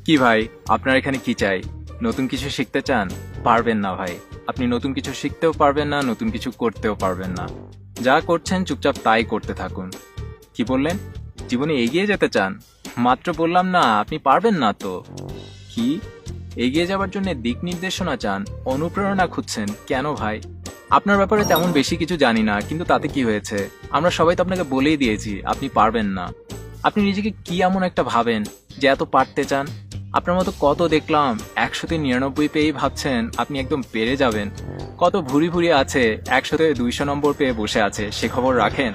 কি ভাই, আপনার এখানে কি চাই? নতুন কিছু শিখতে চান? পারবেন না ভাই। আপনি নতুন কিছু শিখতেও পারবেন না, নতুন কিছু করতেও পারবেন না। যা করছেন চুপচাপ তাই করতে থাকুন। কি বললেন? জীবনে এগিয়ে যেতে চান? মাত্র বললাম না আপনি পারবেন না তো। কি? এগিয়ে যাওয়ার জন্য দিক নির্দেশনা চান, অনুপ্রেরণা খুঁজছেন? কেন ভাই? আপনার ব্যাপারে তেমন বেশি কিছু জানি না, কিন্তু তাতে কি হয়েছে? আমরা সবাই তো আপনাকে বলেই দিয়েছি আপনি পারবেন না। আপনি নিজেকে কি এমন একটা ভাবেন যে এত পারতে চান? আপনার মতো কত দেখলাম 100-99 পেয়েই ভাবছেন আপনি একদম পেরে যাবেন। কত ভুরি ভুরি আছে 100-200 নম্বর পেয়ে বসে আছে, সে খবর রাখেন?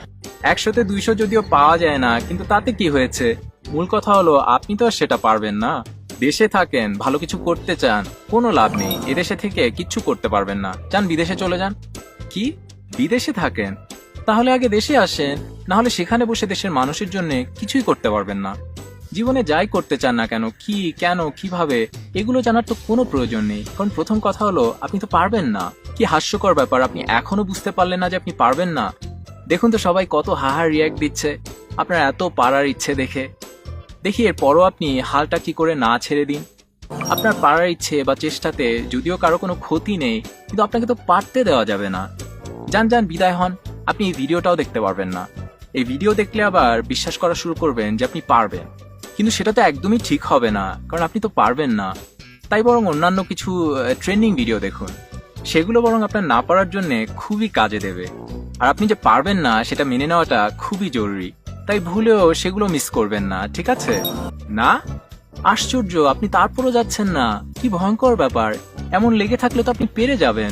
100-200 যদিও পাওয়া যায় না, কিন্তু তাতে কি হয়েছে? মূল কথা হলো আপনি তো আর সেটা পারবেন না। দেশে থাকেন, ভালো কিছু করতে চান, কোনো লাভ নেই। এদেশে থেকে কিচ্ছু করতে পারবেন না। যান বিদেশে চলে যান। কি? বিদেশে থাকেন? তাহলে আগে দেশে আসেন, না হলে সেখানে বসে দেশের মানুষের জন্য কিছুই করতে পারবেন না। জীবনে যাই করতে চান না কেন, কি, কেন, কিভাবে, এগুলো জানার তো কোনো প্রয়োজন নেই। কারণ প্রথম কথা হলো আপনি তো পারবেন না। কি হাস্যকর ব্যাপার, আপনি এখনো বুঝতে পারলেন না যে আপনি পারবেন না? দেখুন তো সবাই কত হাহা রিয়াক্ট দিচ্ছে আপনার এত পারার ইচ্ছে দেখে। দেখি এরপরও আপনি হালটা কি করে না ছেড়ে দিন। আপনার পারার ইচ্ছে বা চেষ্টাতে যদিও কারো কোনো ক্ষতি নেই, কিন্তু আপনাকে তো পারতে দেওয়া যাবে না। যান যান, বিদায় হন। আপনি এই ভিডিওটাও দেখতে পারবেন না। এই ভিডিও দেখলে আবার বিশ্বাস করা শুরু করবেন যে আপনি পারবেন, কিন্তু সেটা তো একদমই ঠিক হবে না, কারণ আপনি তো পারবেন না। তাই বরং অন্যান্য কিছু ট্রেনিং ভিডিও দেখুন, সেগুলো বরং আপনার না পারার জন্য খুবই কাজে দেবে। আর আপনি যে পারবেন না সেটা মেনে নেওয়াটা খুবই জরুরি। তাই ভুলেও সেগুলো মিস করবেন না, ঠিক আছে? না? আশ্চর্য, আপনি তারপরও যাচ্ছেন না? কি ভয়ঙ্কর ব্যাপার! এমন লেগে থাকলে তো আপনি পেরে যাবেন।